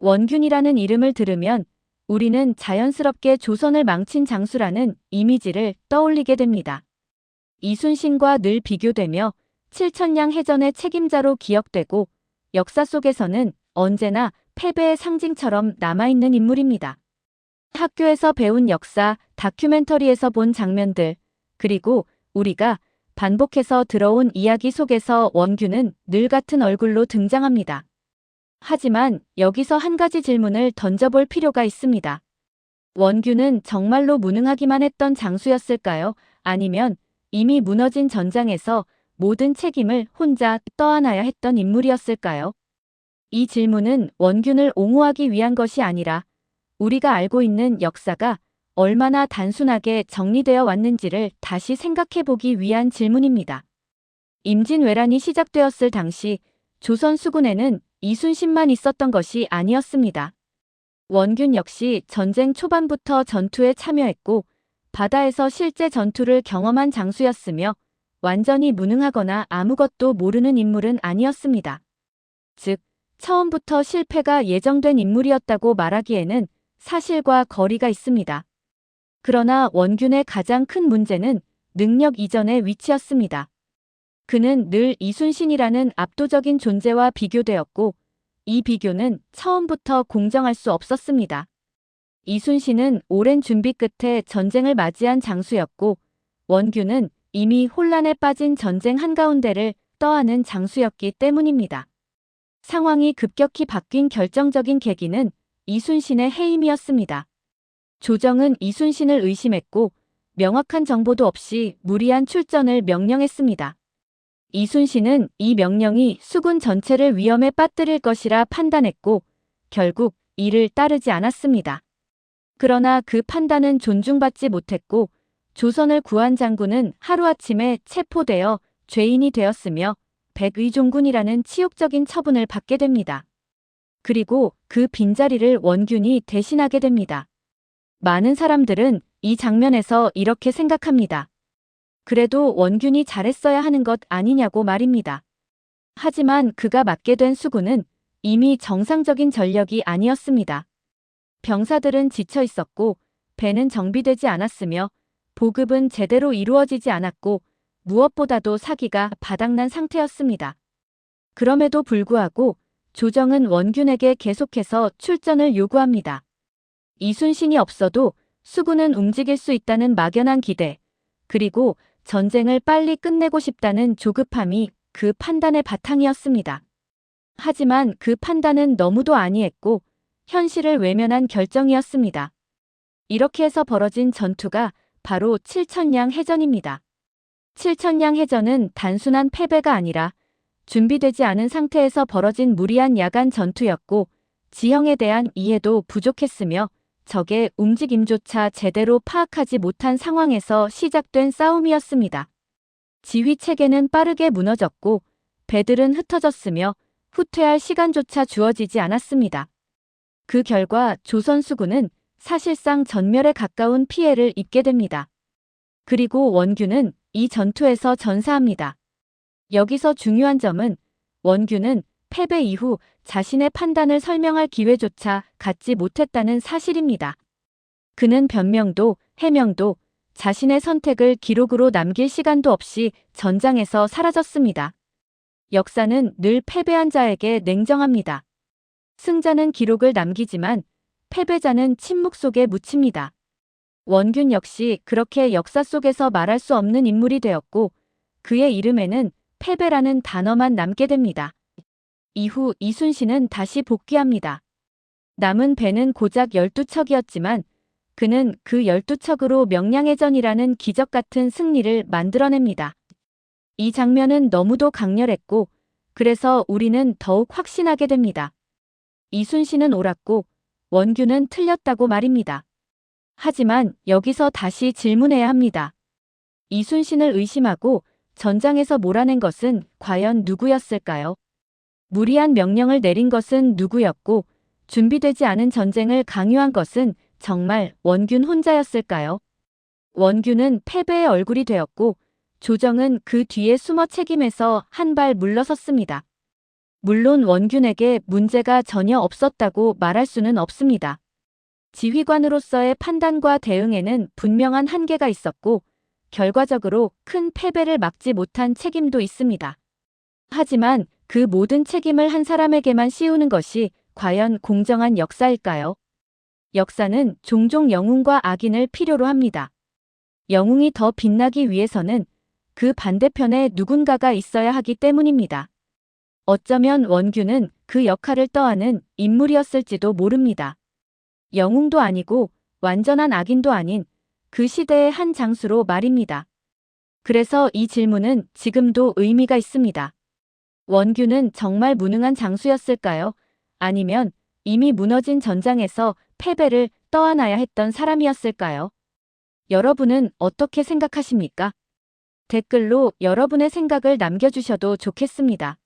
원균이라는 이름을 들으면 우리는 자연스럽게 조선을 망친 장수라는 이미지를 떠올리게 됩니다. 이순신과 늘 비교되며 칠천량 해전의 책임자로 기억되고 역사 속에서는 언제나 패배의 상징처럼 남아있는 인물입니다. 학교에서 배운 역사, 다큐멘터리에서 본 장면들, 그리고 우리가 반복해서 들어온 이야기 속에서 원균은 늘 같은 얼굴로 등장합니다. 하지만 여기서 한 가지 질문을 던져볼 필요가 있습니다. 원균은 정말로 무능하기만 했던 장수였을까요? 아니면 이미 무너진 전장에서 모든 책임을 혼자 떠안아야 했던 인물이었을까요? 이 질문은 원균을 옹호하기 위한 것이 아니라 우리가 알고 있는 역사가 얼마나 단순하게 정리되어 왔는지를 다시 생각해 보기 위한 질문입니다. 임진왜란이 시작되었을 당시 조선 수군에는 이순신만 있었던 것이 아니었습니다. 원균 역시 전쟁 초반부터 전투에 참여했고 바다에서 실제 전투를 경험한 장수였으며 완전히 무능하거나 아무것도 모르는 인물은 아니었습니다. 즉, 처음부터 실패가 예정된 인물이었다고 말하기에는 사실과 거리가 있습니다. 그러나 원균의 가장 큰 문제는 능력 이전의 위치였습니다. 그는 늘 이순신이라는 압도적인 존재와 비교되었고 이 비교는 처음부터 공정할 수 없었습니다. 이순신은 오랜 준비 끝에 전쟁을 맞이한 장수였고 원균은 이미 혼란에 빠진 전쟁 한가운데를 떠안은 장수였기 때문입니다. 상황이 급격히 바뀐 결정적인 계기는 이순신의 해임이었습니다. 조정은 이순신을 의심했고 명확한 정보도 없이 무리한 출전을 명령했습니다. 이순신은 이 명령이 수군 전체를 위험에 빠뜨릴 것이라 판단했고 결국 이를 따르지 않았습니다. 그러나 그 판단은 존중받지 못했고 조선을 구한 장군은 하루아침에 체포되어 죄인이 되었으며 백의종군이라는 치욕적인 처분을 받게 됩니다. 그리고 그 빈자리를 원균이 대신하게 됩니다. 많은 사람들은 이 장면에서 이렇게 생각합니다. 그래도 원균이 잘했어야 하는 것 아니냐고 말입니다. 하지만 그가 맡게 된 수군은 이미 정상적인 전력이 아니었습니다. 병사들은 지쳐 있었고 배는 정비되지 않았으며 보급은 제대로 이루어지지 않았고 무엇보다도 사기가 바닥난 상태였습니다. 그럼에도 불구하고 조정은 원균에게 계속해서 출전을 요구합니다. 이순신이 없어도 수군은 움직일 수 있다는 막연한 기대, 그리고 전쟁을 빨리 끝내고 싶다는 조급함이 그 판단의 바탕이었습니다. 하지만 그 판단은 너무도 안이했고 현실을 외면한 결정이었습니다. 이렇게 해서 벌어진 전투가 바로 칠천량 해전입니다. 칠천량 해전은 단순한 패배가 아니라 준비되지 않은 상태에서 벌어진 무리한 야간 전투였고 지형에 대한 이해도 부족했으며 적의 움직임조차 제대로 파악하지 못한 상황에서 시작된 싸움이었습니다. 지휘 체계는 빠르게 무너졌고 배들은 흩어졌으며 후퇴할 시간조차 주어지지 않았습니다. 그 결과 조선 수군은 사실상 전멸에 가까운 피해를 입게 됩니다. 그리고 원균은 이 전투에서 전사합니다. 여기서 중요한 점은 원균은 패배 이후 자신의 판단을 설명할 기회조차 갖지 못했다는 사실입니다. 그는 변명도 해명도 자신의 선택을 기록으로 남길 시간도 없이 전장에서 사라졌습니다. 역사는 늘 패배한 자에게 냉정합니다. 승자는 기록을 남기지만 패배자는 침묵 속에 묻힙니다. 원균 역시 그렇게 역사 속에서 말할 수 없는 인물이 되었고 그의 이름에는 패배라는 단어만 남게 됩니다. 이후 이순신은 다시 복귀합니다. 남은 배는 고작 12척이었지만 그는 그 12척으로 명량해전이라는 기적 같은 승리를 만들어냅니다. 이 장면은 너무도 강렬했고 그래서 우리는 더욱 확신하게 됩니다. 이순신은 옳았고 원균은 틀렸다고 말입니다. 하지만 여기서 다시 질문해야 합니다. 이순신을 의심하고 전장에서 몰아낸 것은 과연 누구였을까요? 무리한 명령을 내린 것은 누구였고 준비되지 않은 전쟁을 강요한 것은 정말 원균 혼자였을까요? 원균은 패배의 얼굴이 되었고 조정은 그 뒤에 숨어 책임에서 한 발 물러섰습니다. 물론 원균에게 문제가 전혀 없었다고 말할 수는 없습니다. 지휘관으로서의 판단과 대응에는 분명한 한계가 있었고 결과적으로 큰 패배를 막지 못한 책임도 있습니다. 하지만 그 모든 책임을 한 사람에게만 씌우는 것이 과연 공정한 역사일까요? 역사는 종종 영웅과 악인을 필요로 합니다. 영웅이 더 빛나기 위해서는 그 반대편에 누군가가 있어야 하기 때문입니다. 어쩌면 원균은 그 역할을 떠안은 인물이었을지도 모릅니다. 영웅도 아니고 완전한 악인도 아닌 그 시대의 한 장수로 말입니다. 그래서 이 질문은 지금도 의미가 있습니다. 원균은 정말 무능한 장수였을까요? 아니면 이미 무너진 전장에서 패배를 떠안아야 했던 사람이었을까요? 여러분은 어떻게 생각하십니까? 댓글로 여러분의 생각을 남겨주셔도 좋겠습니다.